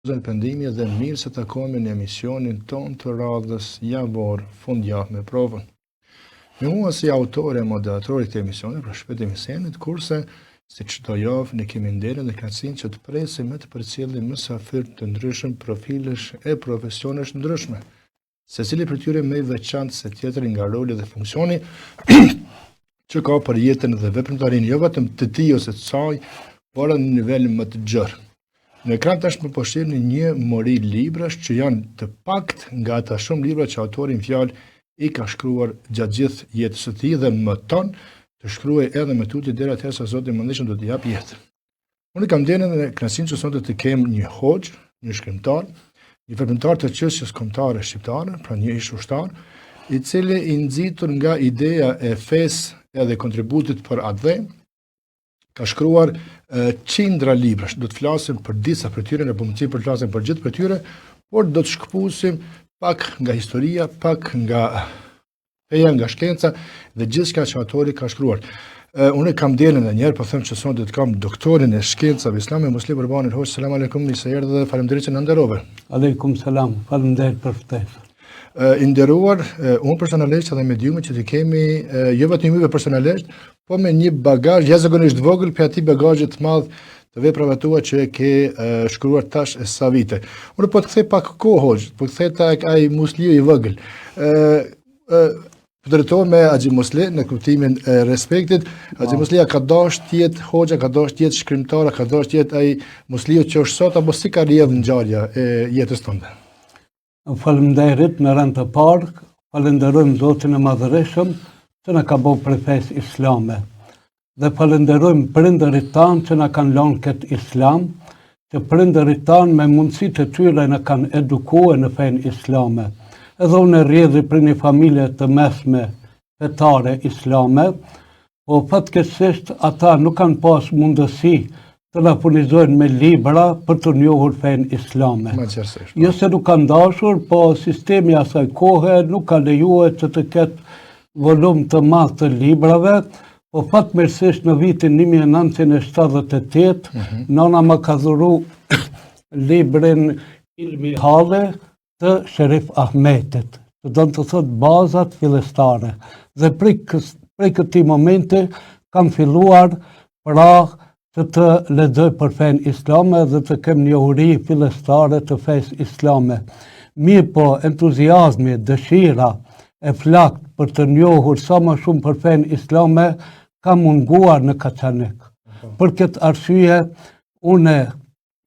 Zënë pendimi dhe mirë se takohemi në emisionin ton të radhës javor fundjavë me provën. Me mua si autore e moderatori të emisionit për shpëtim senit, kurse si çdo javë ne kemi nderin dhe kënaqësinë që të presim me të përcjellim mysafir të ndryshëm profilesh e profesionesh ndryshme. Secili për tyre më i veçantë se tjetri nga roli dhe funksioni që ka për jetën dhe veprimtarinë jo vetëm të tij ose të saj, por në nivelin më të gjerë. Në ekran tashmë po shihni një mori librash që janë të pakt nga ata shumë libra që autori në fjalë i ka shkruar gjatë gjithë jetës së tij dhe më ton të shkruaj edhe më tutje deri atëherë sa Zoti më ndihmon do të jap jetë. Unë kam dhënë në kënaqësinë që sonte të kem një hoxh, një shkrimtar, një veprimtar të qështjes kombëtare shqiptare, pra një ish ushtar, i cili i nxitur nga ideja e fesë edhe kontributit për atë ka shkruar qindra librash. Do të flasim për disa për tyre, në mundësi për të flasim për gjithë për tyre, por do të shkëpusim pak nga historia, pak nga feja, nga shkenca dhe gjithçka që autori ka shkruar. Unë kam dhënë edhe një herë, po them që sonte të kam doktorin e shkencave islame, Muslim Urbani Hoxh. Selam aleikum, nisë erdhë dhe faleminderit që na nderove. Aleikum selam, faleminderit për ftesën. I nderuar, unë personalisht edhe mediumet që të kemi, jo vetëm juve personalisht, po me një bagazh jashtëzakonisht vogël për atij bagazhit të madh të veprave tua që e ke shkruar tash e sa vite. Unë po të kthej pak kohë, po të kthej tek ai Musliu i vogël. Drejtohem me Haxhi Musli në kuptimin e respektit. Haxhi Muslia ka dashur të jetë hoxha, ka dashur të jetë shkrimtar, ka dashur të jetë ai Musliu që është sot apo si ka rrjedhur ngjarja e jetës tënde? Faleminderit në rend të parë, falenderojmë Zotin e Madhërisëm që na ka bërë prej fesë islame. Dhe falenderojmë prindërit tanë që na kanë lënë këtë islam, që prindërit tanë me mundësitë e tyre na kanë edukuar në fenë islame. Edhe unë rrjedhi për një familje të mesme fetare islame, po fatkeqësisht ata nuk kanë pas mundësi të na furnizojnë me libra për të njohur fenë islame. Jo se nuk kanë dashur, po sistemi asaj kohe nuk ka lejuar që të ketë volum të madh të librave, po fatmirësisht në vitin 1978, nana më ka dhuru librin Ilmi Halli të Sherif Ahmetit, që do të thotë bazat fillestare. Dhe prej këtij momenti kam filluar pra që të lexoj për fenë islame dhe të kem njohuri fillestare të fesë islame. Mirë po, entuziazmi, dëshira e flakt për të njohur sa më shumë për fenë islame ka munguar në Kaçanik. Për këtë arsye, unë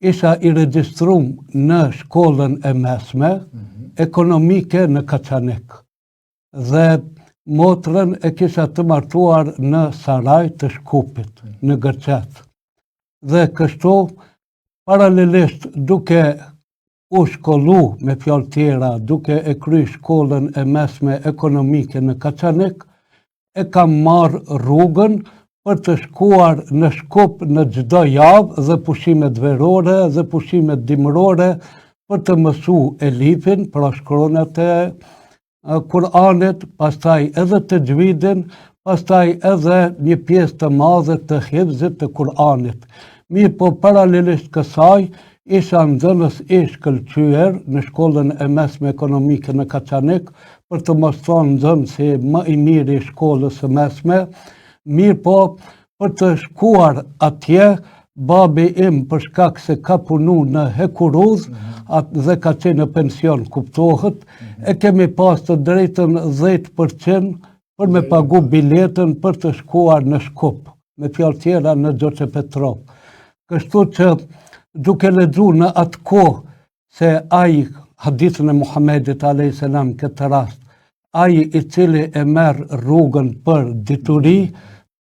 isha i regjistruar në shkollën e mesme ekonomike në Kaçanik. Dhe motrën e kisha të martuar në Saraj të Shkupit, në Gërçet. Dhe kështu, paralelisht duke u shkollu me fjalë tjera, duke e kry shkollën e mesme ekonomike në Kaçanik, e kam marrë rrugën për të shkuar në Shkup në çdo javë dhe pushimet verore dhe pushimet dimërore për të mësu elifin, pra shkronjat e Kur'anit, pastaj edhe tajvidin, pastaj edhe një pjesë të madhe të hifzit të Kur'anit. Mirë po paralelisht kësaj, isha nxënës i shkëlqyer në shkollën e mesme ekonomike në Kaçanik, për të mos thonë nxënësi më i miri i shkollës së mesme. Mirë po për të shkuar atje, babi im për shkak se ka punu në Hekuruz dhe ka qenë në pension, kuptohet, e kemi pas të drejtën 10% për me pagu biletën për të shkuar në Shkup, me fjalë tjera në Gjoçe Petrov. Kështu që duke lexuar në atë kohë se ai hadithën e Muhamedit a.s. këtë rast, ai i cili e merr rrugën për dituri,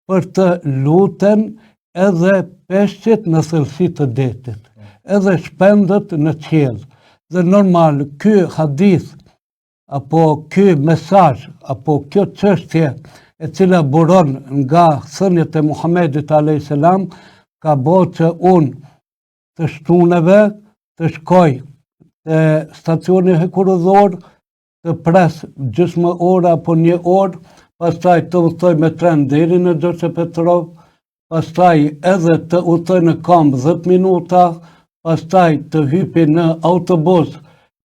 për të lutën edhe peshqit në thellësi të detit, edhe shpendët në qiell. Dhe normal, ky hadith, apo ky mesazh, apo kjo çështje e cila buron nga thënjet e Muhamedit a.s. ka bërë që unë të shtuneve të shkoj te stacioni hekurudhor, të pres gjysmë orë apo një orë, pastaj të udhtoj me tren deri në Gjoçe Petrov, pastaj edhe të udhtoj në kamp 10 minuta, pastaj të hypi në autobus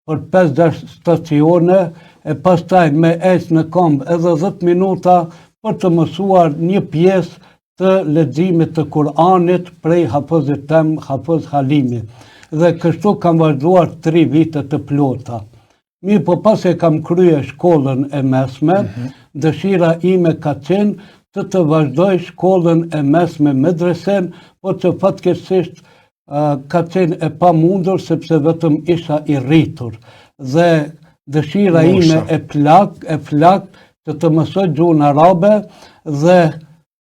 për 5-6 stacione, e pastaj me ecë në këmbë edhe 10 minuta për të mësuar një pjesë të leximit të Kur'anit prej hafëzit tem, Hafëz Halimi. Dhe kështu kam vazhduar 3 vite të plota. Mirë, po pas e kam krye shkollën e mesme, dëshira ime ka qenë të vazhdoj shkollën e mesme medresen, po që fatkeqësisht ka qenë e pamundur sepse vetëm isha i rritur. Dhe dëshira ime e plak të mësoj gjuhën arabe dhe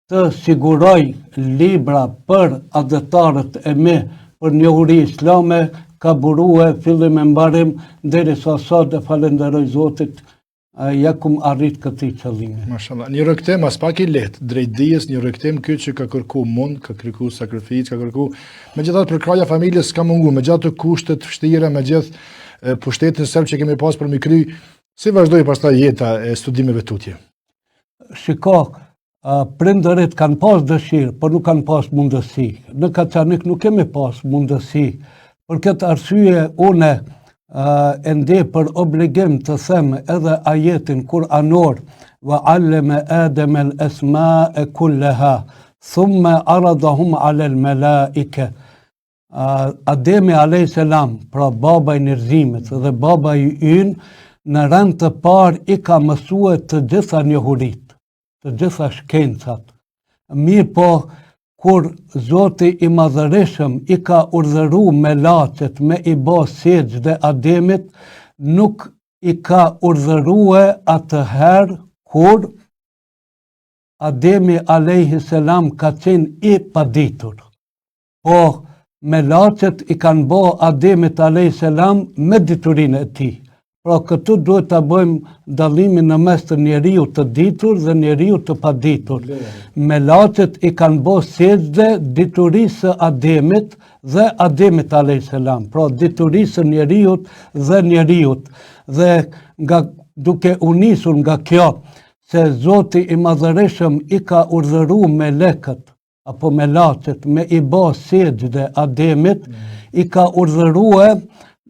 të siguroj libra për adetarët e mi për njohuri islame, ka burue fillim e mbarim derisa sot e falenderoj Zotit ja kum arrit këtij qëllimi. Mashallah, një rëktem as pak i lehtë, drejt dijes, një rëktem ky që ka kërku mund, ka kërku sakrificë, ka kërku megjithatë për kraja familjes s'ka mungu, me gjatë të kushtet vështira, me gjithë pushtetin serb që kemi pas për mi kry, si vazhdoi pastaj jeta e studimeve tutje? Shiko, prindërit kanë pas dëshirë, por nuk kanë pas mundësi. Në Kaçanik nuk kemi pas mundësi. Për këtë arsye une e ndej për obligim të them edhe ajetin kuranor wa allama Adama al-asma'a kullaha thumma aradahum 'ala al-mala'ika. Ademi alayhis salam, pra baba i njerëzimit dhe baba i ynë, në rend të parë i ka mësue të gjitha njohurit, të gjitha shkencat. Mirë po, kur Zoti i Madhërisëm i ka urdhëruar melacet me i bë sejdë Ademit, nuk i ka urdhëruar atëherë kur Ademi alayhis salam ka qenë i paditur. Po melacet i kanë bë Ademit alayhis salam me diturinë e tij. Pra këtu duhet të bëjmë dallimin në mes të njeriu të ditur dhe njeriu të paditur. Melacet i kanë bë sejdë diturisë së Ademit dhe Ademit alayhis salam, pra diturisë së njeriut dhe njeriut. Dhe duke u nisur nga kjo se Zoti i Madhërisëm i ka urdhëruar melekët apo melacet me i bë sejdë Ademit, i ka urdhëruar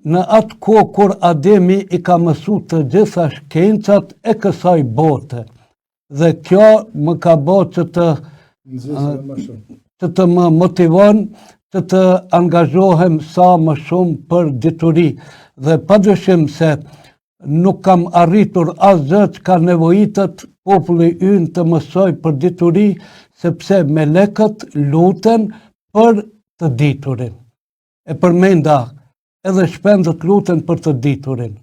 në atë kohë kur Ademi i ka mësu të gjitha shkencat e kësaj bote. Dhe kjo më ka bërë që të më motivon që të angazhohem sa më shumë për dituri. Dhe padyshim se nuk kam arritur asgjë që ka nevojitet populli ynë të mësoj për dituri, sepse melekët luten për të diturin. E përmenda, edhe shpendët luten për të diturin,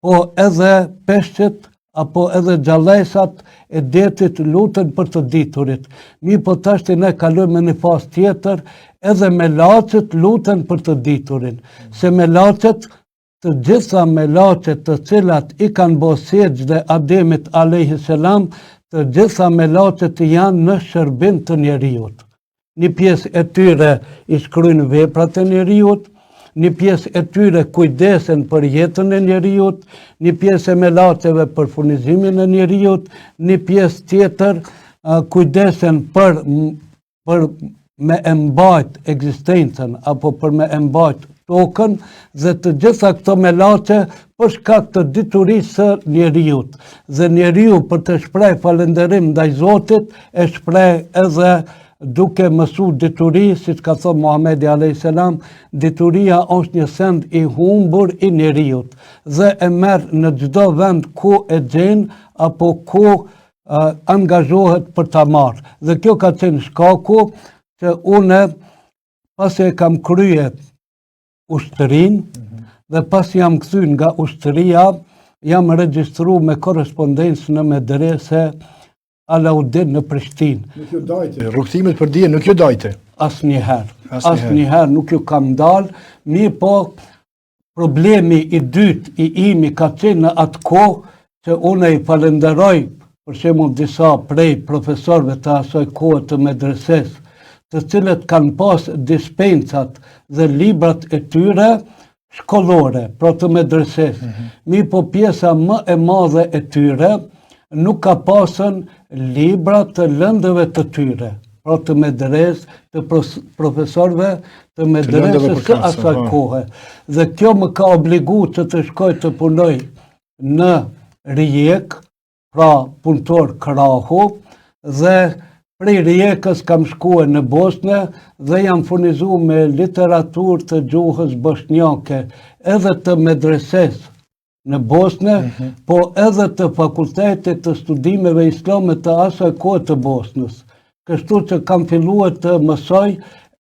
po edhe peshqet apo edhe gjallësat e detit luten për të diturit. Mi po tashti ne kalojmë në një fazë tjetër, edhe melacet luten për të diturin. Se melacet, të gjitha melacet të cilat i kanë bërë sejdë Ademit alayhis salam, të gjitha melacet janë në shërbim të njeriut. Një pjesë e tyre i shkruajnë veprat e njeriut, një pjesë e tyre kujdesen për jetën e njeriut, një pjesë e melaceve për furnizimin e njeriut, një pjesë tjetër kujdesen për me e mbajt ekzistencën apo për me e mbajt tokën, dhe të gjitha këto melace për shkak të diturisë së njeriut. Dhe njeriu për të shpreh falënderim ndaj Zotit e shpreh edhe duke mësu dituri, si që ka thonë Muhamedi alayhis salam, dituria është një send i humbur i njeriut dhe e merr në çdo vend ku e gjen apo ku angazhohet për ta marrë. Dhe kjo ka qenë shkaku që une pasi e kam krye ushtërinë dhe pasi jam kthyer nga ushtëria, jam regjistruar me korrespondencë në medrese Alaudin në Prishtinë. Nuk ju dajte, rrugtimet për dije nuk ju dajte? Asnjëherë nuk ju kam dalë, mi po problemi i dytë i imi ka qenë në atë kohë që unë i falenderoj për shembull disa prej profesorëve të asaj kohe të medreses, të cilët kanë pas dispencat dhe librat e tyre shkollore, pra të medreses. Mi po pjesa më e madhe e tyre nuk ka pasën libra të lëndëve të tyre, pra të medres, të profesorëve, të medresës së asaj kohe. Dhe kjo më ka obligu që të shkoj të punoj në Rijek, pra punëtor krahu, dhe prej Rijekës kam shkuar në Bosnë dhe jam furnizu me literaturë të gjuhës bosnjake, edhe të medreses në Bosnë, po edhe të fakultetit të studimeve islame të asaj kohë të Bosnës. Kështu që kam filluar të mësoj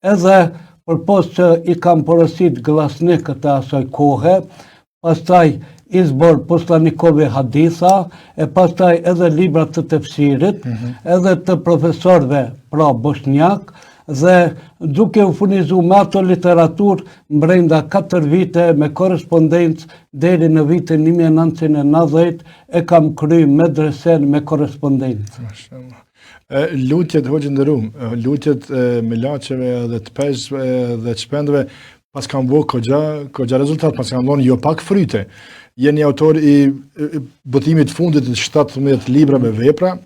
edhe përpos që i kam porosit glasnikët e asaj kohe, pastaj izbor poslanikovi haditha, e pastaj edhe libra të tefsirit, edhe të profesorve pra bosnjak, dhe duke u furnizu me ato literatur mbrenda 4 vite me korespondencë deri në vitin 1990 e kam kry medresen me korespondencë. Lutjet, hoqë ndërum, lutjet me laqeve dhe të peshve dhe të shpendve, pas kam bo kogja rezultat, pas kam lonë jo pak fryte. Jeni autor i botimit fundit të 17 libra me vepra,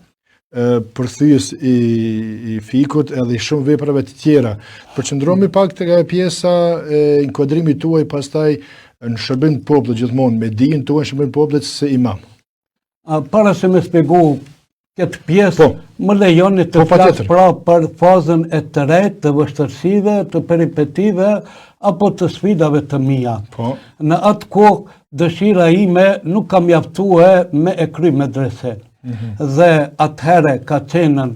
përthyes i fikut edhe i shumë veprave të tjera. Përqëndromi pak të pjesa e inkuadrimit tuaj pastaj në shërbim të popullit gjithmonë, me dijen tuaj në shërbim të popullit se imam. Para se me spjegu këtë pjesë, më lejoni të flasë pra për fazën e të rejtë, të vështërsive, të peripetive, apo të sfidave të mija. Në atë kohë, dëshira ime nuk kam jaftue me e kry medresen. Dhe atëhere ka qenën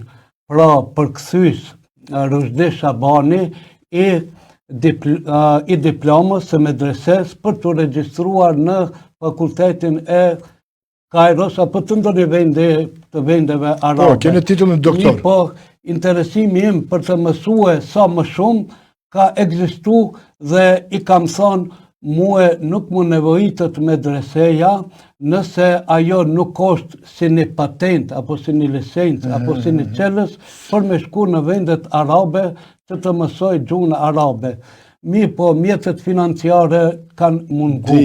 pra përkthys Rushdi Shabani i diplomës së medreses për të regjistruar në fakultetin e Kairos apo të ndonjë vendeve arabe. Kene titullin doktor. Po, interesimi im për të mësue sa më shumë ka egzistu dhe i kam thonë muë nuk më nevojitët medreseja nëse ajo nuk është si një patent, apo si një licencë, apo si një qelës për me shku në vendet arabe që të mësoj gjuhën arabe. Mi po mjetet financiare kanë mungu.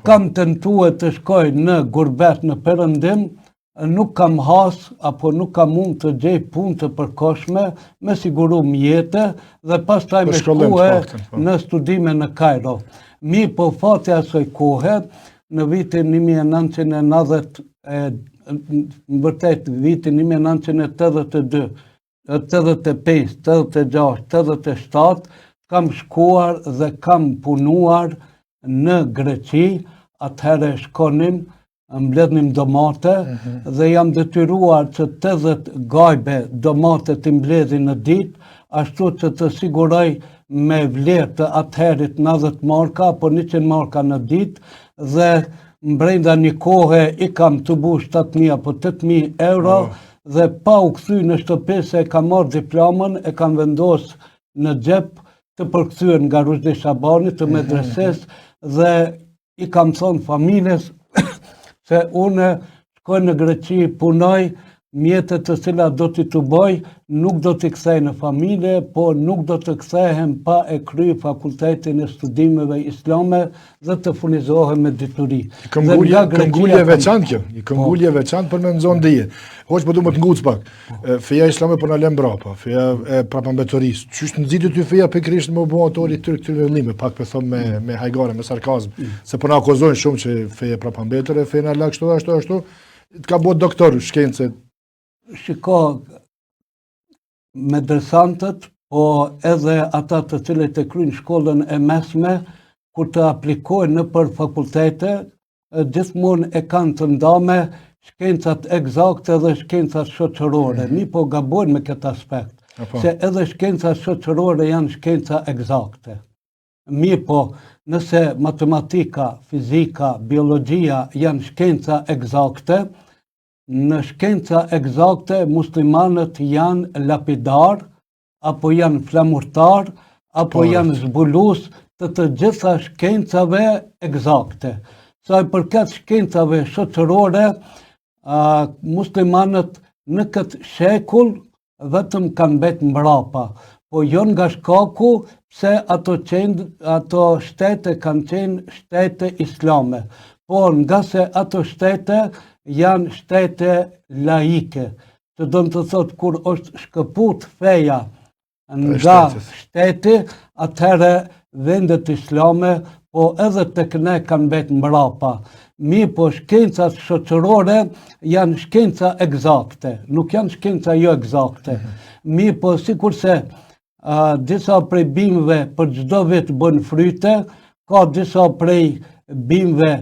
Kam tentuar të shkoj në gurbet në Perëndim, nuk kam has apo nuk kam mund të gjej punë të përkohshme me siguru mjete dhe pastaj me shkue në studime në Kairo. Mi po fati asoj kohe, në vitin 1990, në vërtet vitin 1982, 85, 86, 87, kam shkuar dhe kam punuar në Greqi, atëhere shkonim, mbledhnim domate dhe jam detyruar që 80 gajbe domate të mbledhin në dit, ashtu që të siguroj me vlerë të atëherit 90 marka apo 100 marka në dit, dhe mbrenda një kohe i kam të bu 7.000 apo 8.000 euro, dhe pa u kthy në shtëpi se e kam marrë diplomën, e kam vendos në xhep të përkthyer nga Rushdi Shabani të medreses dhe i kam thonë familjes se une shkoj në Greqi, punoj, mjetet të cilat do t'i të boj, nuk do t'i kthej në familje, po nuk do të kthehem pa e kry fakultetin e studimeve islame dhe të furnizohem me dituri. I këmgullje veçant kjo, i këmgullje veçant për me nëzon dhije. Hoq po du më të nguc pak, feja islame për në lem brapa, feja e prapambetoris, qështë nëzitë ty feja pikrisht më bu autori të këtyre vëllime, pak për thëmë me hajgare, me sarkazm, se për në akuzojnë shumë që feja prapambetore, feja në lak ashtu, të ka bo doktor shkencet. Shiko, medresantët, po edhe ata të cilët e kryjnë shkollën e mesme, kur të aplikojnë në për fakultete, gjithmonë e kanë të ndame shkencat egzakte dhe shkencat shoqërore. Mi po gabojnë me këtë aspekt, se edhe shkencat shoqërore janë shkenca egzakte. Mi po, nëse matematika, fizika, biologjia janë shkenca egzakte, në shkenca egzakte muslimanët janë lapidar, apo janë flamurtar, apo janë zbulus të gjitha shkencave egzakte. Sa i përket shkencave shoqërore, muslimanët në këtë shekull vetëm kanë betë mbrapa, po jo nga shkaku pse ato shtete kanë qenë shtete islame, po nga se ato shtete janë shtete laike, që do të thotë kur është shkëput feja nga shteti, atëherë vendet islame, po edhe tek ne kanë vetë mbrapa. Po shkencat shoqërore janë shkenca egzakte, nuk janë shkenca jo egzakte. Po sikurse disa prej bimëve për çdo vit bën fryte, ka disa prej bimëve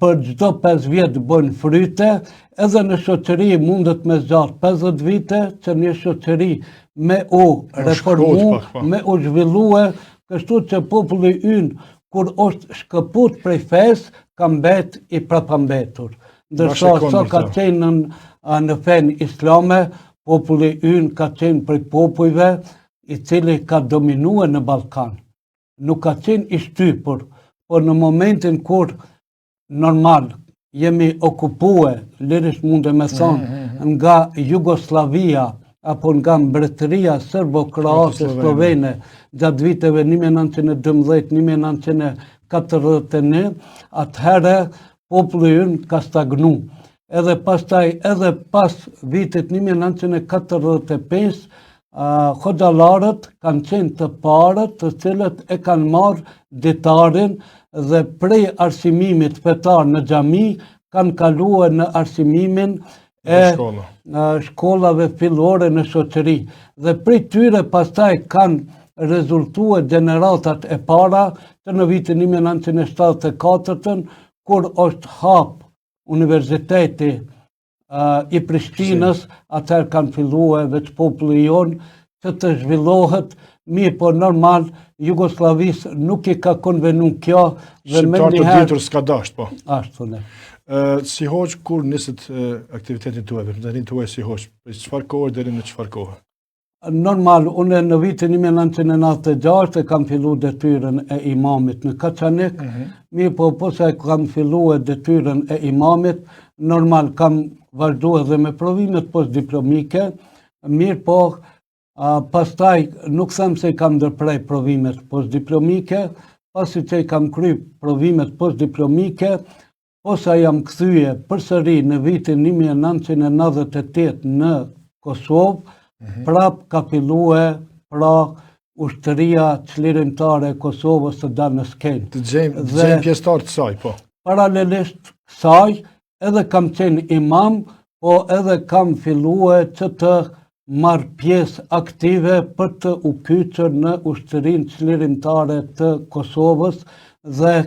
për çdo 5 vjet bën fryte, edhe në shoqëri mundet me zgjat 50 vite, që një shoqëri me u reformu, me u zhvillue, kështu që populli ynë kur është shkëput prej fesë, ka mbet i prapambetur. Ndërsa sa ka qenë në fen islame, populli ynë ka qenë prej popujve i cili ka dominue në Ballkan. Nuk ka qenë i shtypur, por në momentin kur normal jemi okupue, lirisht mund e me thonë, nga Jugoslavia, apo nga mbretëria serbo-kroate slovene gjatë viteve 1912-1941, atëherë populli ynë ka stagnu. Edhe pastaj, edhe pas vitit 1945, hoxhallarët kanë qenë të parët të cilët e kanë marrë ditarin dhe prej arsimimit fetar në xhami kanë kaluar në arsimimin e shkollave fillore në shoqëri. Dhe prej tyre pastaj kanë rezultuar gjeneratat e para që në vitin 1974, kur është hap Universiteti i Prishtinës, atëherë kanë filluar veç populli jonë që të zhvillohet, po normal Jugosllavisë nuk i ka konvenu kjo. Shqiptar të ditur s'ka dasht, po. Ashtu ne. Si hoq, kur niset aktivitetin tuaj, reprezentatin tuaj si hoq, për çfarë kohë deri në çfarë kohë? Normal, unë në vitin 1996 kam fillu detyrën e imamit në Kaçanik, po posa kam fillu detyrën e imamit, normal kam vazhdu edhe me provimet postdiplomike, po pastaj nuk them se kam ndërprej provimet postdiplomike, pasi që i kam kry provimet postdiplomike, posa jam kthye përsëri në vitin 1998 në Kosovë, prap ka fillue pra ushtëria çlirimtare e Kosovës të dalë në skenë. Të gjejmë pjesëtar të saj, po. Paralelisht kësaj, edhe kam qenë imam, po edhe kam fillue që të marrë pjesë aktive për të u kyçur në ushtërinë çlirimtare të Kosovës, dhe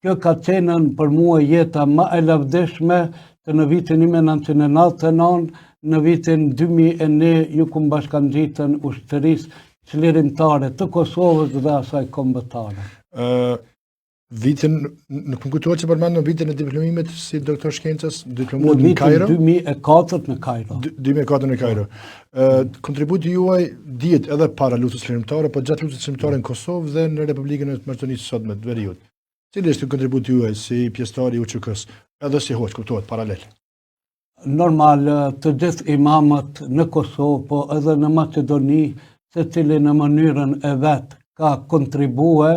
kjo ka qenë për mua jeta më e lavdishme, që në vitin 1999, në vitin 2001 ju kum bashkangjitën ushtërisë çlirimtare të Kosovës dhe asaj kombëtare. Nuk më kujtohet që përmend në vitin e diplomimit si doktor shkencës, diplomuar në Kairo? Në vitin 2004 në Kairo. 2004 në Kairo. Kontributi juaj dihet edhe para luftës çlirimtare, po gjatë luftës çlirimtare në Kosovë dhe në Republikën e Maqedonisë së Sotme të veriut. Cili është kontributi juaj si pjesëtar i UÇK-s, edhe si hoq, kuptohet paralel? Normal, të gjithë imamët në Kosovë, po edhe në Maqedoni, secili në mënyrën e vet ka kontribue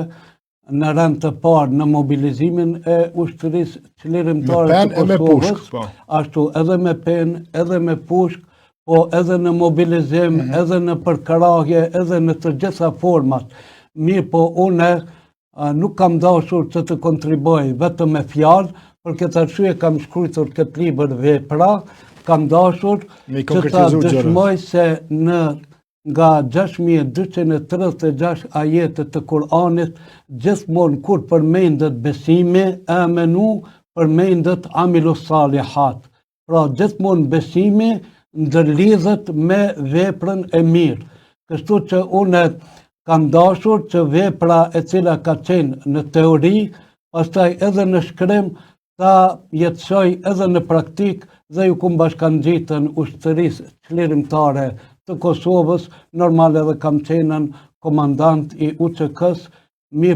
në rend të parë në mobilizimin e ushtërisë çlirimtare të Kosovës, ashtu edhe me penë, edhe me pushk, po edhe në mobilizim, edhe në përkrahje, edhe në të gjitha format. Po une nuk kam dashur që të kontribuoj vetëm me fjalë, për këtë arsye kam shkruar këtë libër vepra, kam dashur që ta dëshmoj se nga 6236 ajete të Kur'anit, gjithmonë kur përmendet besimi, amenu, përmendet amilus salihat. Pra gjithmonë besimi ndërlidhet me veprën e mirë. Kështu që unë kam dashur që vepra e cila ka qenë në teori, pastaj edhe në shkrim, ta jetësoj edhe në praktik, dhe ju kum bashkangjitën ushtërisë çlirimtare të Kosovës, normal edhe kam qenën komandant i UÇK-s,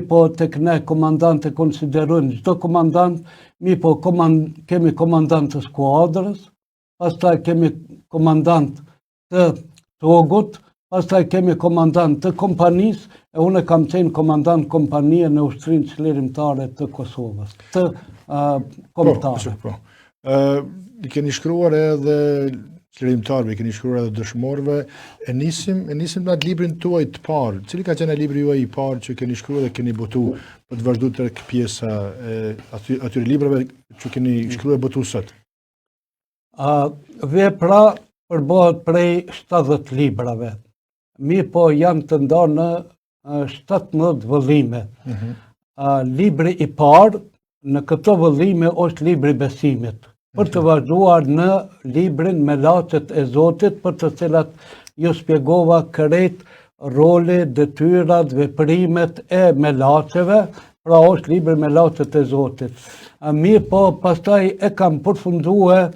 po tek ne komandant e konsiderojnë çdo komandant, po kemi komandant të skuadrës, pastaj kemi komandant të togut, pastaj kemi komandant të kompanisë, e unë kam qenë komandant kompanie në ushtërinë çlirimtare të Kosovës, të kombëtare. I keni shkruar edhe çlirimtarëve, keni shkruar edhe dëshmorëve. E nisim me atë librin tuaj të parë. Cili ka qenë libri juaj i parë që keni shkruar dhe keni botu për të vazhduar tek pjesa e atyre librave që keni shkruar botu sot? Vepra përbohet prej 70 librave. Po janë të ndarë në 17 vëllime. Libri i parë në këto vëllime është libri besimit, për të vazhduar në librin Mellaçet e Zotit, për të cilat ju shpjegova krejt roli, detyrat, veprimet e mellaçeve, pra është libri Mellaçet e Zotit. Po pastaj e kam përfunduar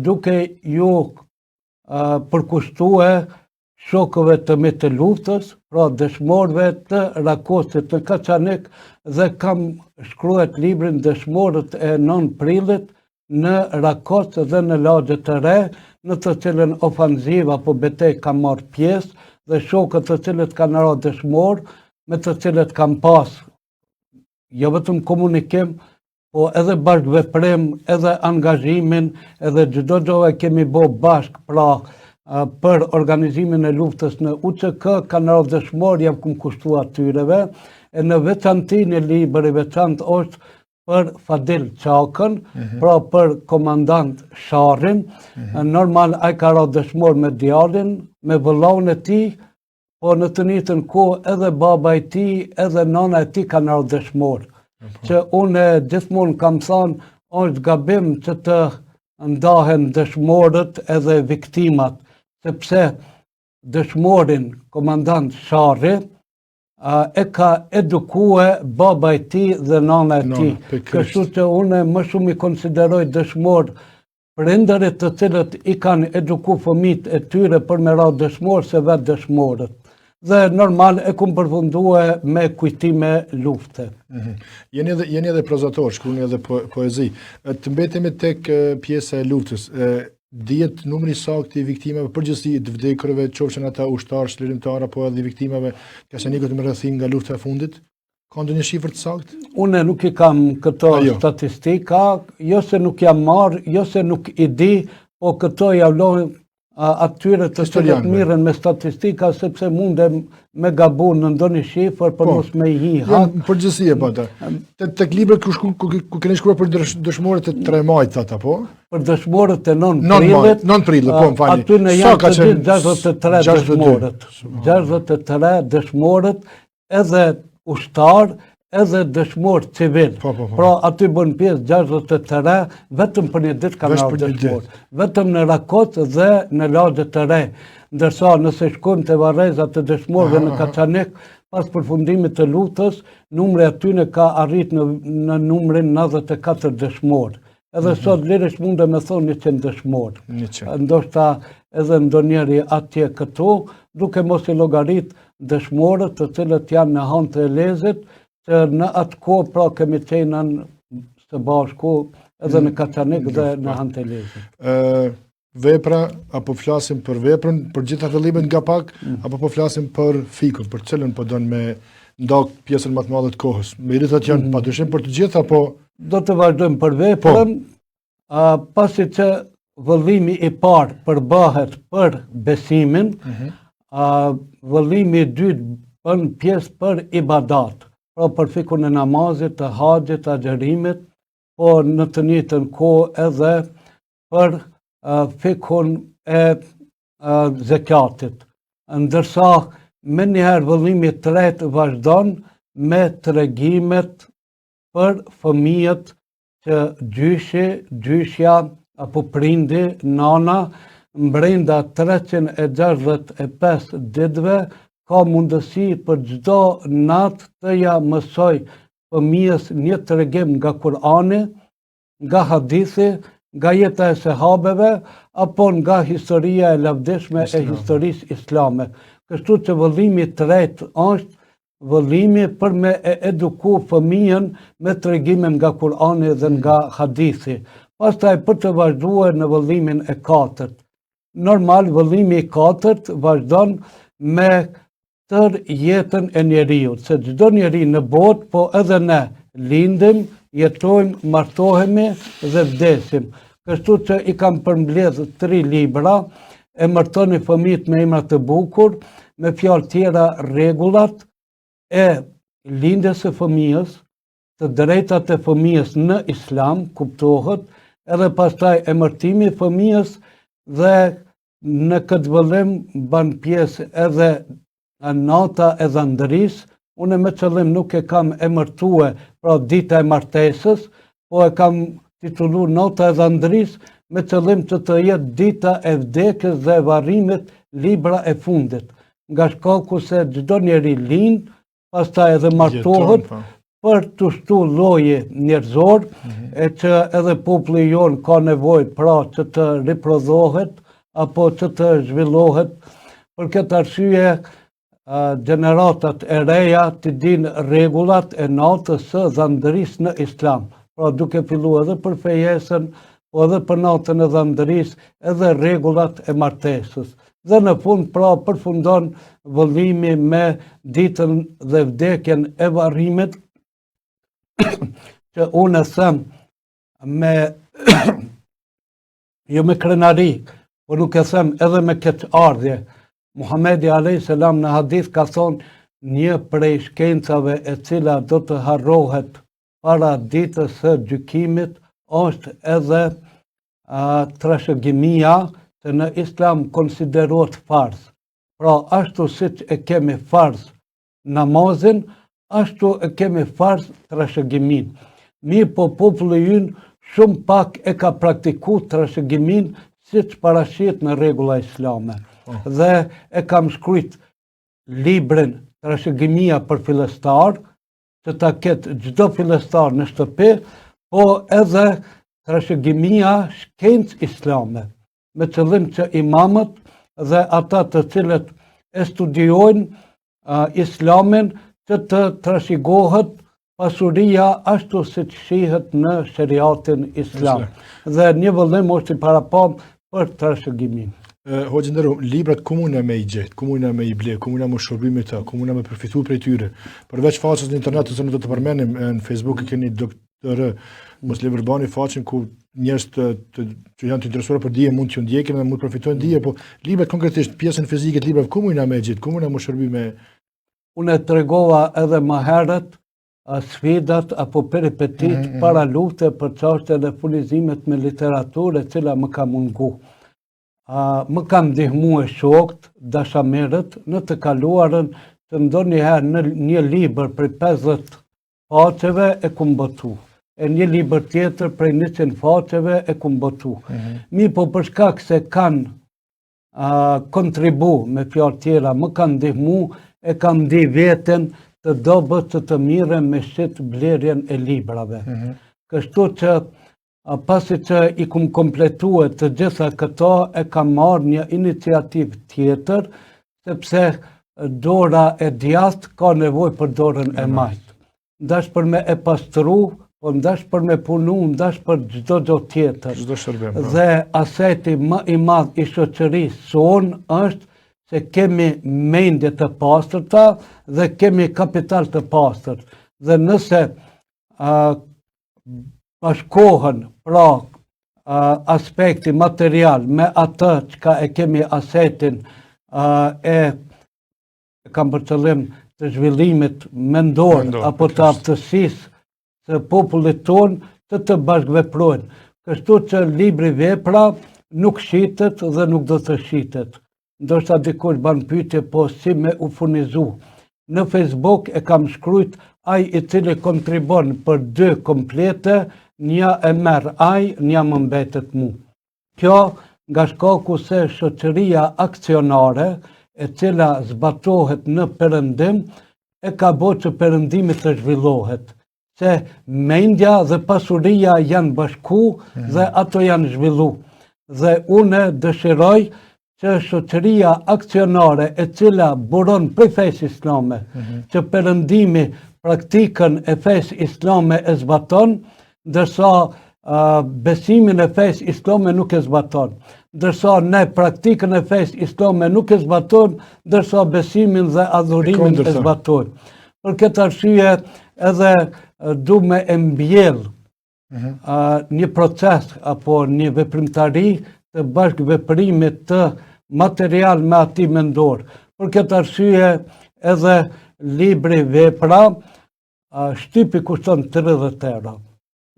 duke ju përkushtue shokëve të mi të luftës, pra dëshmorëve të Rakosit në Kaçanik, dhe kam shkruar librin Dëshmorët e 9 prillit në Rakos dhe në lagje të re, në të cilën ofanziv apo betej kam marrë pjesë, dhe shokët të cilët kanë rënë dëshmorë, me të cilët kam pas jo vetëm komunikim, po edhe bashkëveprim, edhe angazhimin, edhe çdo gjë kemi bë bashkë, pra për organizimin e luftës në UÇK, kanë rënë dëshmorë, jam kushtuar atyreve, e në veçanti në libër i veçantë është për Fadil Çakën, pra për komandant Sharrin. Normal ai ka rënë dëshmor me djalin, me vëllaun e tij, po në të njëjtën kohë edhe baba i tij, edhe nana e tij kanë rënë dëshmor. Që unë gjithmonë kam thënë, është gabim që të ndahen dëshmorët edhe viktimat, sepse dëshmorin komandant Sharri e ka edukue baba i tij dhe nana e tij. Kështu që unë më shumë i konsideroj dëshmor prindërit të cilët i kanë eduku fëmijët e tyre për me ra dëshmor se vetë dëshmorët. Dhe normal e kum përfundue me kujtime lufte. Jeni edhe prozator, shkruani edhe poezi. Të mbetemi tek pjesa e luftës. Dihet numri saktë i viktimave, përgjithësi të vdekurve, qofshin ata ushtarë, çlirimtarë apo edhe viktimave kaçanikët me rrethin nga lufta e fundit? Ka ndonjë shifër të saktë? Unë nuk i kam këto statistika, jo se nuk jam marrë, jo se nuk i di, po këto ja vlojnë atyre të cilët mirën me statistika, sepse mundem me gabu në ndonjë shifër për mos me i hi hak. Përgjithësi e pata. Tek libra ku keni shkruar për dëshmorët e 3 majit ata, po? Për dëshmorët e 9 prillit. 9 prillit, po, më falni. Aty në janë të gjithë 63 dëshmorët. 63 dëshmorët, edhe ushtar, edhe dëshmor civil. Pra aty bën pjesë 63, vetëm për një ditë kanë ardhur dëshmor. Vetëm në Rakos dhe në lagje të re. Ndërsa nëse shkojmë te varreza të dëshmorëve në Kaçanik, pas përfundimit të luftës, numri aty ka arrit në numrin 94 dëshmorë. Edhe sot lirisht mundem me thonë 100 dëshmorë. Ndoshta edhe ndonjëri atje këtu, duke mos i llogarit dëshmorët të cilët janë në Han të Elezit, që në atë kohë pra kemi qenë së bashku edhe në Kaçanik dhe në Han të Elezit. Vepra, apo flasim për veprën, për gjitha fillimet nga pak, apo po flasim për fikun, për cilën po don me ndak pjesën më të madhe të kohës. Meritat janë padyshim për të gjitha, apo do të vazhdojmë për veprën, pasi që vëllimi i parë përbahet për besimin, vëllimi i dytë bën pjesë për ibadat, pra për fikun e namazit, të haxhit, të agjerimit, po në të njëjtën kohë edhe për fikun e zekatit. Ndërsa me njëherë vëllimi i tretë vazhdon me tregimet për fëmijët që gjyshja apo prindi, nana, brenda 365 ditëve ka mundësi për çdo natë të ja mësoj fëmijës një tregim nga Kurani, nga hadithi, nga jeta e sahabeve, apo nga historia e lavdishme e historisë islame. Kështu që vëllimi i tretë është vëllimi për me eduku fëmijën me tregime nga Kurani dhe nga hadithi. Pastaj për të vazhduar në vëllimin e katërt. Normal, vëllimi i katërt vazhdon me tër jetën e njeriut, se çdo njeri në botë, po edhe ne lindim, jetojmë, martohemi dhe vdesim. kështu që i kam përmbledh 3 libra, emërtoni fëmijët me emra të bukur, me fjalë tjera rregullat e lindjes së fëmijës, të drejtat e fëmijës në islam, kuptohet, edhe pastaj emërtimi i fëmijës dhe në këtë vëllim ban pjesë edhe nata e dhëndërisë. Unë me qëllim nuk e kam emërtue pra dita e martesës, po e kam titulluar nata e dhëndërisë me qëllim që të jetë dita e vdekjes dhe e varrimit, libra e fundit. Nga shkaku se çdo njeri lind, pastaj edhe martohet për të shtu lloje njerëzor, e që edhe populli jon ka nevojë pra që të riprodhohet apo që të zhvillohet. Për këtë arsye gjeneratat e reja të dinë rregullat e natës së dhëndërisë në islam. Pra duke filluar edhe për fejesën, po edhe për natën e dhëndërisë, edhe rregullat e martesës. Dhe në fund pra përfundon vëllimi me ditën dhe vdekjen e varrimit, që unë e them me jo me krenari, por nuk e them edhe me këtë ardhje. Muhamedi a.s. në hadith ka thonë një prej shkencave e cila do të harrohet para ditës së gjykimit është edhe trashëgimia, që në islam konsiderohet farz. Pra ashtu siç e kemi farz namazin, ashtu e kemi farz trashëgimin. Mirë po populli ynë shumë pak e ka praktiku trashëgimin siç paraqet në rregulla islame. Dhe e kam shkruajt librin Trashëgimia për fillestar, që ta ketë çdo fillestar në shtëpi, po edhe trashëgimia shkencë islame, me qëllim që imamët dhe ata të cilët e studiojnë islamin që të trashëgohet pasuria ashtu siç shihet në shariatin islam. Dhe një vëllim është i parapam për trashëgimin. Hoxha nderuar, librat ku mundna me i gjetë, ku mundna me i ble, ku mundna me shërbim me ta, ku mundna me përfitu prej tyre. Përveç faqes në internet, ose nuk do të përmenim, në Facebook e keni doktor Muslim Urbani faqen ku njerëz që janë të interesuar për dije mund të ndjekin dhe mund të përfitojnë dije, po librat konkretisht pjesën fizike të librave ku mundna me i gjetë, ku mundna me shërbim me. Unë e tregova edhe më herët sfidat apo peripetit para lufte për çështjen e furnizimet me literaturë e cila më ka mungu. Më kam ndihmuar shokët, dashamirët në të kaluarën, që ndonjëherë në një libër prej 50 faqeve e kum botu, e një libër tjetër prej 100 faqeve e kum botu. Mi po për shkak se kanë kontribu me fjalë tjera, më kanë ndihmu, e kam ndi veten të dobët që të mirem me shit blerjen e librave. Kështu që pasi që i kum kompletue të gjitha këto, e kam marrë një iniciativë tjetër, sepse dora e djathtë ka nevojë për dorën e majtë. Ndash për me e pastru, po ndash për me punu, ndash për çdo gjë tjetër. Dhe aseti më i madh i shoqërisë sonë është se kemi mendje të pastërta dhe kemi kapital të pastërt. Dhe nëse bashkohen pra aspekti material me atë që e kemi asetin e kam për qëllim të zhvillimit mendor apo të aftësisë të popullit ton të bashkëveprojnë. Kështu që libri vepra nuk shitet dhe nuk do të shitet. Ndoshta dikush ban pyetje po si me u furnizu. Në Facebook e kam shkruajt ai i cili kontribon për 2 komplete, një e merr ai, një më mbetet mu. Kjo nga shkaku se shoqëria aksionare e cila zbatohet në perëndim e ka bërë që perëndimi të zhvillohet. Se mendja dhe pasuria janë bashku dhe ato janë zhvillu. Dhe unë dëshiroj që shoqëria aksionare e cila buron prej fesë islame, që perëndimi praktikën e fesë islame e zbaton, ndërsa besimin e fesë islame nuk e zbaton. Ndërsa ne praktikën e fesë islame nuk e zbaton, ndërsa besimin dhe adhurimin e zbaton. Për këtë arsye edhe du me mbjell një proces apo një veprimtari të bashkëveprimit të material me ati mendor. Për këtë arsye edhe libri Vepra, shtypi kushton 30 euro.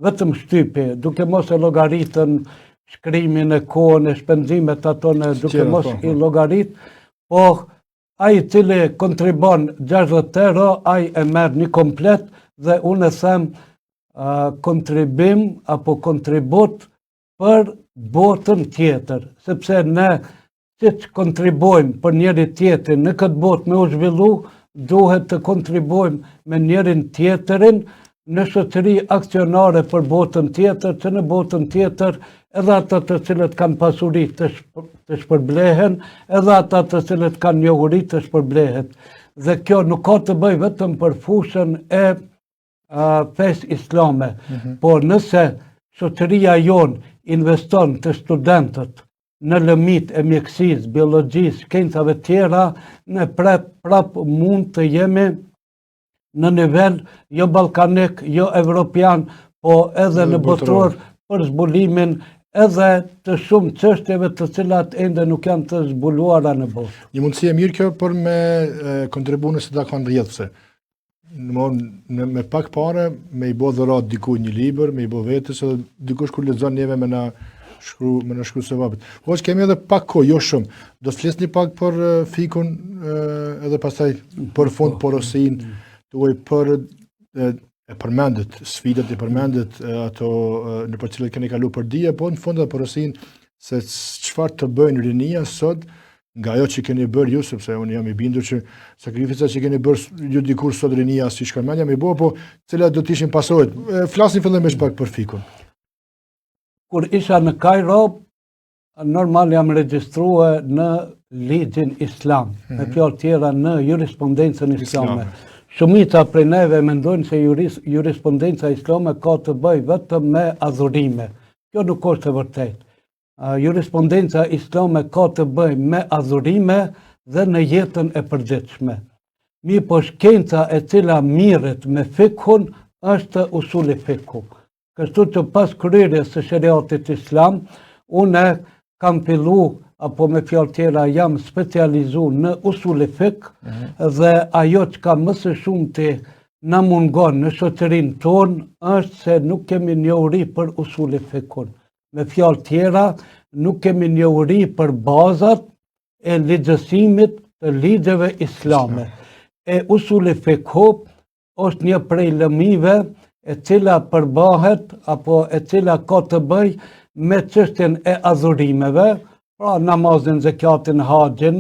Vetëm shtypi, duke mos e llogaritën shkrimin e kohën e shpenzimet ato duke mos i llogarit, po ai i cili kontribon 60 euro, ai e merr një komplet dhe unë e them kontribim apo kontribut për botën tjetër, sepse ne siç kontribojmë për njëri tjetrin në këtë botë me u zhvillu, duhet të kontribojmë me njërin tjetërin në shoqëri aksionare për botën tjetër, që në botën tjetër edhe ata të cilët kanë pasuri të shpërblehen, edhe ata të cilët kanë njohuri të shpërblehet. Dhe kjo nuk ka të bëj vetëm për fushën e fesë islame, por nëse shoqëria jonë investon të studentët në lëmit e mjekësisë, biologjisë, shkencave tjera, ne prap mund të jemi në nivel jo ballkanik, jo evropian, po edhe në botror për zbulimin edhe të shumë çështjeve të cilat ende nuk janë të zbuluara në botë. Një mundësi e mirë kjo për me kontribu nëse ta kanë rrjedhse. Me pak pare, me i bo dhërat dikuj një libër, me i bo vetës, edhe dikush kur lexon neve me na shkru se vapit. Hoq kemi edhe pak ko, jo shumë. Do të flisni pak për fikun, edhe pastaj për fund porosin, tuaj për e përmendet, sfidat e përmendet ato në për cilët keni kalu për dije, po në fund edhe porosin se çfarë të bëjnë rinia sot nga ajo që keni bërë ju, sepse unë jam i bindur që sakrificat që keni bërë ju dikur sot rinia si shkërmenja me bo, po cilat do t'ishin pasojt. Flasin fillimisht pak për fikun. Kur isha në Kairo, normal jam regjistruar në ligjin islam, me fjalë tjera në jurisprudencën islame. Shumica prej neve mendojnë se jurisprudenca islame ka të bëjë vetëm me adhurime. Kjo nuk është e vërtetë. Jurisprudenca islame ka të bëjë me adhurime dhe në jetën e përditshme. Mi po shkenca e cila mirret me fikhun është usuli fikhu. Kështu që pas kryerjes së shariatit islam, unë kam fillu, apo me fjalë tjera jam specializu në usuli fikh, dhe ajo që ka më së shumti na mungon në shoqërinë tonë është se nuk kemi njohuri për usuli fikhun. Me fjalë tjera, nuk kemi njohuri për bazat e ligjësimit të ligjeve islame. E usuli fikhu është një prej lëmive e cila përbahet apo e cila ka të bëj me çështjen e adhurimeve, pra namazin, zakatin, haxhin,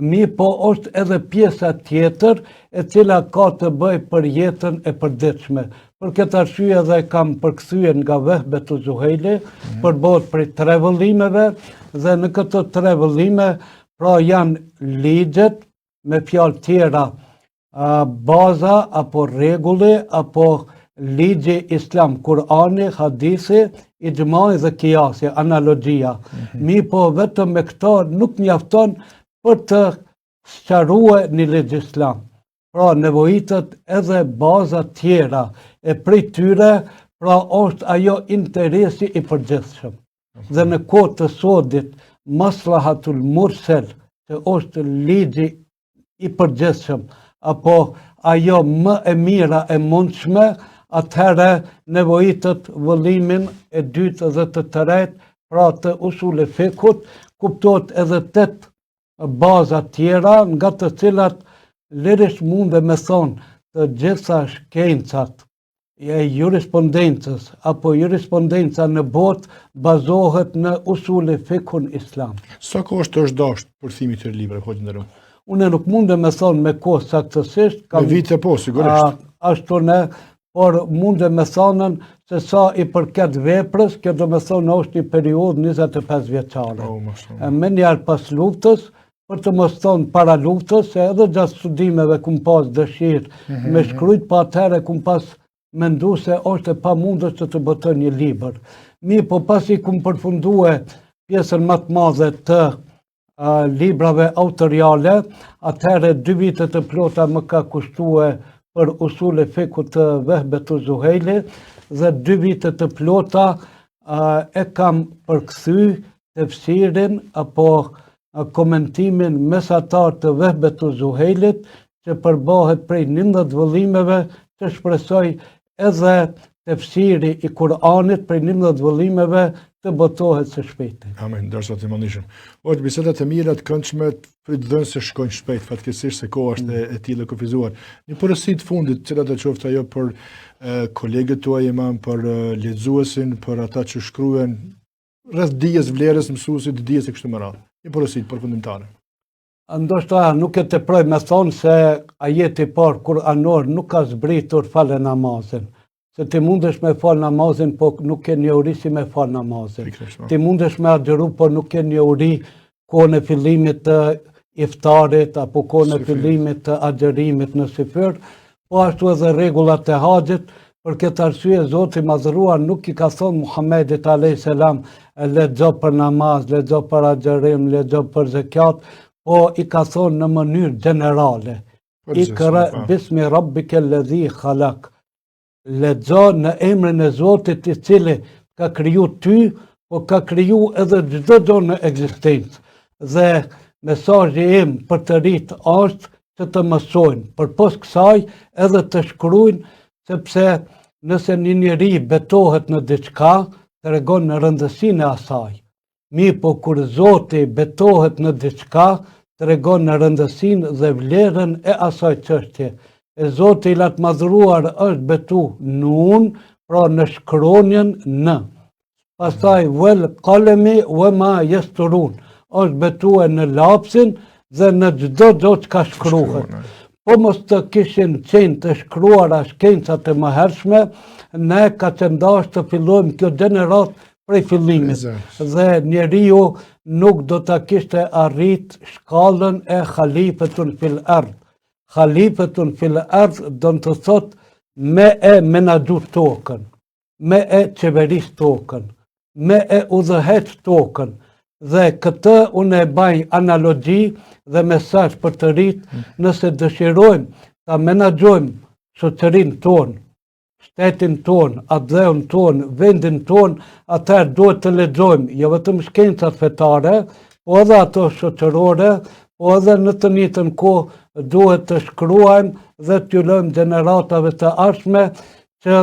mi po është edhe pjesa tjetër e cila ka të bëj për jetën e përditshme. Për këtë arsye dhe kam përkthyer nga Vehbetu Zuhejli, përbohet prej 3 vëllimeve, dhe në këto 3 vëllime pra janë ligjet, me fjalë tjera baza apo rregulli apo ligji islam, Kurani, hadithi, ixhmai dhe kiasi, analogjia. Mi po vetëm me këto nuk mjafton për të sqaruar një ligj islam. Pra nevojitet edhe baza tjera, e prej tyre pra është ajo interesi i përgjithshëm. Dhe në kohë të sodit, maslahatul mursel, që është ligji i përgjithshëm, apo ajo më e mira e mundshme, atëherë nevojitet vëllimin e dytë dhe të tretë, pra të usuli fikhut, kuptohet edhe 8 baza tjera, nga të cilat lirisht mund dhe me thonë të gjitha shkencat e jurisprudencës apo jurisprudenca në botë bazohet në usuli fikhun islam. Sa kohë është dashur përthimi të libra, po nderuar? Unë nuk mund dhe me thonë me kohë saktësisht. Me vite po, sigurisht. Ashtu ne, por mund dhe me thonën se sa i përket veprës, kjo do me thonë është i periudhë 25 vjeçare. Me njerë pas luftës, për të mos thonë para luftës, se edhe gjatë studimeve kum pas dëshirë me shkrujt, pa atëherë kum pas mendu se është e pamundës të botoj një libër. Mi po pasi kum përfundue pjesën më të madhe të librave autoriale, atëherë 2 vite të plota më ka kushtue për usuli fikhu të Vehbetu Zuhejli, dhe 2 vite të plota e kam përkthy tefsirin apo komentimin mesatar të Vehbet Zuhejlit, që përbohet prej 11 vëllimeve, që shpresoj edhe tefsiri i Kur'anit prej 11 vëllimeve të botohet së shpejti. Amen, dërsa të mandishëm. Ojtë bisedat e mira të këndshme pritdhën se shkojnë shpejt, fatkeqësisht se koha është e tillë e kufizuar. Një përësi të fundit, cilat e qoftë ajo për kolegët tuaj imam, për lexuesin, për ata që shkruan rreth dijes vlerës mësuesit, dijes e kështu me radhë. Një përësi përfundimtare. Ndoshta nuk e teproj me thonë se ajeti parë kuranor nuk ka zbritur fale namazin. Se ti mundesh me fal namazin, po nuk ke njohuri si me fal namazin. Ti mundesh me agjëru, po nuk ke njohuri kohën e fillimit të iftarit, apo kohën e fillimit të agjërimit në sifër, po ashtu edhe rregullat e haxhit. Për këtë arsye Zoti i Madhëruar nuk i ka thonë Muhamedit alayhis salam lexo për namaz, lexo për agjërim, lexo për zekat, po i ka thonë në mënyrë generale. Ikra bismi rabbike alladhi khalaq. Lexo në emrin e Zotit i cili ka kriju ty, po ka kriju edhe çdo gjë në ekzistencë. Dhe mesazhi im për të rit është që të mësojnë, përpos kësaj edhe të shkruajnë, sepse nëse një njeri betohet në diçka, tregon në rëndësinë e asaj. Po kur Zoti betohet në diçka, tregon në rëndësinë dhe vlerën e asaj çështje. E Zoti i Lartë Madhëruar është betu në unë, pra në shkronjën në. Pastaj wal qalami wama yasturun, është betuar në lapsin dhe në çdo gjë që ka shkruar. Po mos të kishin qenë të shkruara shkencat e mëhershme, ne ka qëndash të fillojmë kjo gjenerat prej fillimit. Dhe njeriu nuk do ta kishte arrit shkallën e khalifetun fil ard. Khalifetun fil ard do të thot me e menaxhu tokën, me e qeveris tokën, me e udhëhet tokën. Dhe këtë unë e baj analogji dhe mesazh për të rit, nëse dëshirojmë ta menaxhojmë shoqërinë tonë, shtetin tonë, atdheun tonë, vendin tonë, atëherë duhet të lexojmë jo vetëm shkencat fetare, po edhe ato shoqërore, po edhe në të njëjtën kohë duhet të shkruajmë dhe t'ju lëmë gjeneratave të ardhshme që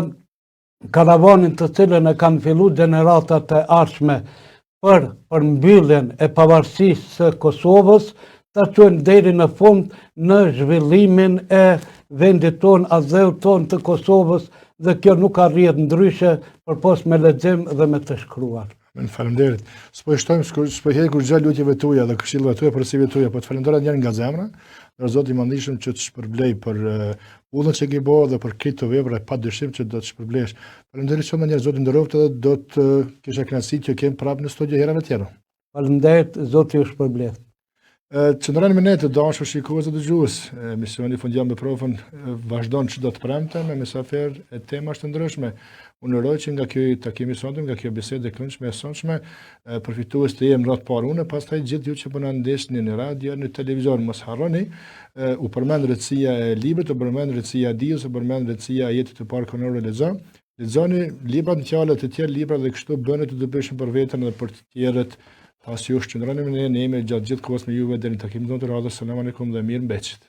karavanin të cilën e kanë filluar gjeneratat e ardhshme për përmbylljen e pavarësisë së Kosovës, ta çojnë deri në fund në zhvillimin e vendit tonë, atdheut tonë të Kosovës, dhe kjo nuk arrihet ndryshe përpos me lexim dhe me të shkruar. Faleminderit. S'po hekur gjë lutjeve tuaja dhe këshillave tuaja për përsive tuaja, po të falenderoj njërin nga zemra, dhe Zoti i Madhishëm që të shpërblej për udhën që ke bërë dhe për këtë vepra pa dyshim që do të shpërblesh. Faleminderit shumë njerëz, Zoti nderoft edhe do të kisha kënaqësi që kem prapë në studio herave tjera. Faleminderit, Zoti ju shpërblej. Qëndroni me ne të dashur shikues dhe dëgjues. Misioni Fundjavë me Profën vazhdon çdo të premte me mysafir e tema të ndryshme. Unë uroj që nga ky takim i sotëm, nga kjo bisedë e këndshme e sonshme, përfitues të jem rreth parë unë, pastaj gjithë ju që po na ndeshni në radio, në televizor, mos harroni, u përmend rëndësia e librit, u përmend rëndësia e dijes, u përmend rëndësia e jetës të parë kënore lexoni librat në fjalë të tjerë libra dhe kështu bëni të dobishëm për veten dhe për të tjerët. Pasi ju shqendroni me ne jemi gjatë gjithë kohës me juve deri në takimin tonë të radhës. Selam aleikum dhe mirë mbetshit.